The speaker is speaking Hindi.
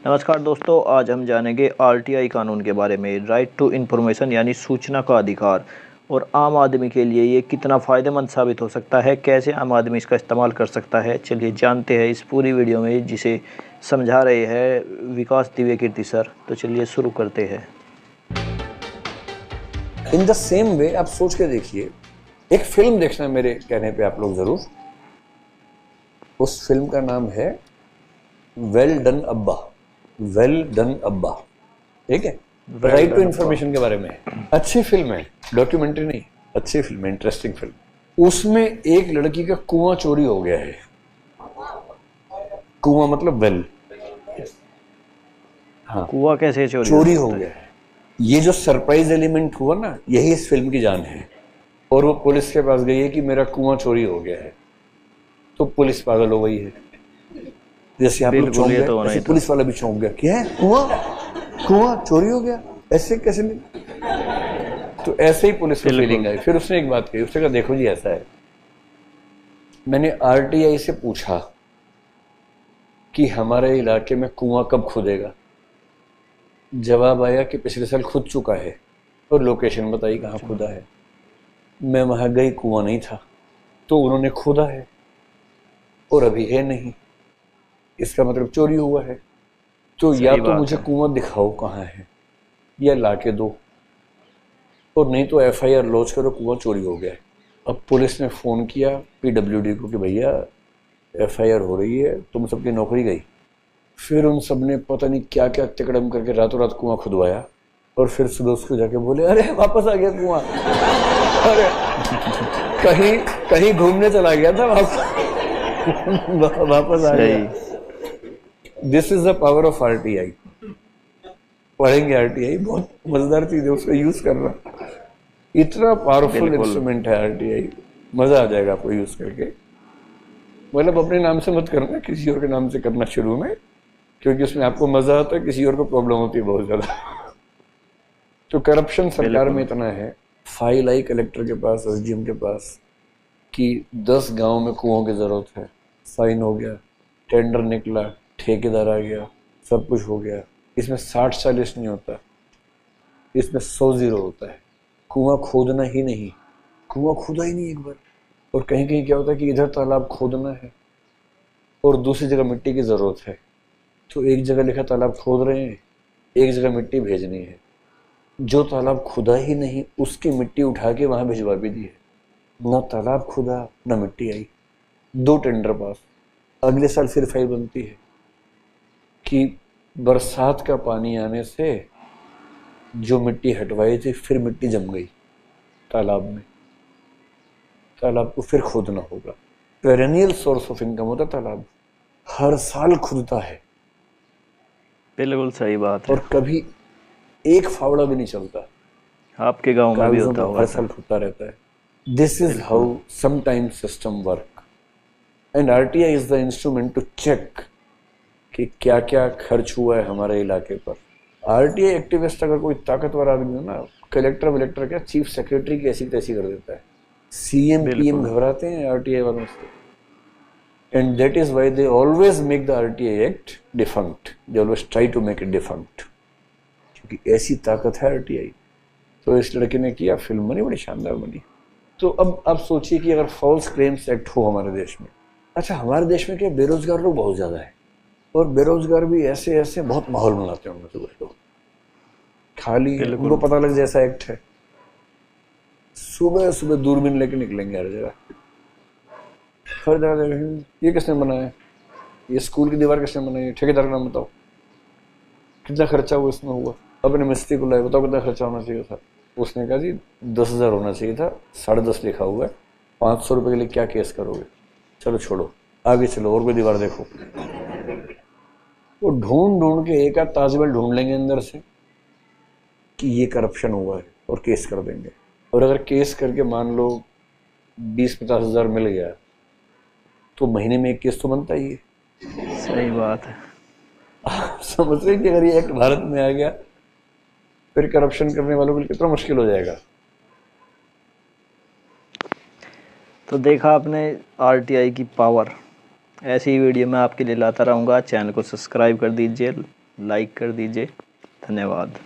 नमस्कार दोस्तों, आज हम जानेंगे आरटीआई कानून के बारे में। राइट टू इन्फॉर्मेशन यानी सूचना का अधिकार, और आम आदमी के लिए ये कितना फ़ायदेमंद साबित हो सकता है, कैसे आम आदमी इसका इस्तेमाल कर सकता है। चलिए जानते हैं इस पूरी वीडियो में, जिसे समझा रहे हैं विकास दिव्य कीर्ति सर। तो चलिए शुरू करते हैं। इन द सेम वे आप सोच के देखिए, एक फिल्म देखना मेरे कहने पे आप लोग जरूर। उस फिल्म का नाम है वेल डन अब्बा। वेल डन अब्बा, ठीक है। राइट टू इन्फॉर्मेशन के बारे में अच्छी फिल्म है, डॉक्यूमेंट्री नहीं, अच्छी फिल्म है, इंटरेस्टिंग फिल्म। उसमें एक लड़की का कुआं चोरी हो गया है। कुआं मतलब वेल, हाँ, कुआं कैसे चोरी हो गया है। ये जो सरप्राइज एलिमेंट हुआ ना, यही इस फिल्म की जान है। और वो पुलिस के पास गई है कि मेरा कुआं चोरी हो गया है, तो पुलिस पागल हो गई है। जैसे आप लोग चौंक गए, ऐसे पुलिस वाला भी चौंक गया, क्या है, कुआं चोरी हो गया, ऐसे कैसे नहीं। तो ऐसे ही पुलिस को फीलिंग आई। फिर उसने एक बात कही, उसने कहा देखो जी ऐसा है, मैंने आरटीआई से पूछा कि हमारे इलाके में कुआं कब खुदेगा। जवाब आया कि पिछले साल खुद चुका है, और लोकेशन बताई कहाँ खुदा है। मैं वहां गई, कुआं नहीं था, तो उन्होंने खोदा है और अभी है नहीं, इसका मतलब चोरी हुआ है। तो या तो मुझे कुआं दिखाओ कहाँ है, या ला के दो, और नहीं तो एफआईआर लॉन्च करो, कुआं चोरी हो गया है। अब पुलिस ने फोन किया पीडब्ल्यूडी को कि भैया एफआईआर हो रही है, तुम सबकी नौकरी गई। फिर उन सब ने पता नहीं क्या क्या तिकड़म करके रातों रात कुआं खुदवाया, और फिर सुबह उसको जाके बोले अरे वापस आ गया कुआं। अरे कहीं कहीं घूमने चला गया था, वापस आ गया। This is the power of RTI. पढ़ेंगे आरटीआई, बहुत मजेदार चीज है, उसको यूज करना। इतना पावरफुल इंस्ट्रूमेंट है आरटीआई, मजा आ जाएगा आपको यूज करके। मतलब अपने नाम से मत करना, किसी और के नाम से करना शुरू में, क्योंकि उसमें आपको मजा आता है, किसी और को प्रॉब्लम होती है बहुत ज्यादा। तो करप्शन सरकार में इतना है, फाइल आई कलेक्टर के पास, एसडीएम के पास, कि 10 गांव में कुओं की जरूरत है। साइन हो गया, टेंडर निकला, ठेकेदार आ गया, सब कुछ हो गया। इसमें 60-40 नहीं होता, इसमें 100-0 होता है। कुआं खोदना ही नहीं, कुआं खोदा ही नहीं एक बार। और कहीं कहीं क्या होता है कि इधर तालाब खोदना है और दूसरी जगह मिट्टी की जरूरत है, तो एक जगह लिखा तालाब खोद रहे हैं, एक जगह मिट्टी भेजनी है। जो तालाब खुदा ही नहीं, उसकी मिट्टी उठा के वहां भिजवा भी दी है। ना तालाब खुदा, ना मिट्टी आई, 2 टेंडर पास। अगले साल फिर फाइल बनती है कि बरसात का पानी आने से जो मिट्टी हटवाई थी, फिर मिट्टी जम गई तालाब में, तालाब को फिर खोदना होगा। पेरेनियल सोर्स ऑफ इनकम होता तालाब, हर साल खुदता है। बिल्कुल सही बात है। और कभी एक फावड़ा भी नहीं चलता, आपके गांव में भी होता होगा, हर साल खुदता रहता है। This is how sometimes system work, and RTI is the instrument to check कि क्या क्या खर्च हुआ है हमारे इलाके पर। आरटीआई एक्टिविस्ट अगर कोई ताकतवर आदमी हो ना, कलेक्टर वलेक्टर क्या, चीफ सेक्रेटरी की ऐसी तैसी कर देता है। सीएम पीएम घबराते हैं आरटीआई वालों से, and that is why they always make the RTI act defunct. They always try to make it defunct, क्योंकि ऐसी ताकत है आरटीआई। तो इस लड़के ने किया, फिल्म बनी, बड़ी शानदार बनी। तो अब आप सोचिए कि अगर फॉल्स क्लेम्स एक्ट हो हमारे देश में। अच्छा, हमारे देश में क्या, बेरोजगार लोग बहुत ज्यादा है, और बेरोजगार भी ऐसे ऐसे बहुत माहौल बनाते होंगे सुबह लोग, खाली उनको पता लग जैसा एक्ट है, सुबह सुबह दूरबीन लेके निकलेंगे हर जगह। हर जगह देखेंगे ये किसने बनाया, ये स्कूल की दीवार किसने बनाई है, ठेकेदार का नाम बताओ, कितना खर्चा हुआ इसमें हुआ, अपने मिस्त्री को लाए, बताओ कितना खर्चा होना चाहिए था। उसने कहा जी 10,000 होना चाहिए था, 10.5 लिखा हुआ है, 500 रुपये के लिए क्या केस करोगे, चलो छोड़ो, आगे चलो और कोई दीवार देखो। वो ढूंढ ढूंढ के एक आध ताजमहल ढूंढ लेंगे अंदर से कि ये करप्शन हुआ है, और केस कर देंगे। और अगर केस करके मान लो 20-50 हज़ार मिल गया, तो महीने में एक केस तो बनता ही है। सही बात है। समझ रहे हैं कि अगर ये एक्ट भारत में आ गया, फिर करप्शन करने वालों के लिए कितना मुश्किल हो जाएगा। तो देखा आपने आरटीआई की पावर। ऐसी ही वीडियो मैं आपके लिए लाता रहूँगा। चैनल को सब्सक्राइब कर दीजिए। लाइक कर दीजिए। धन्यवाद।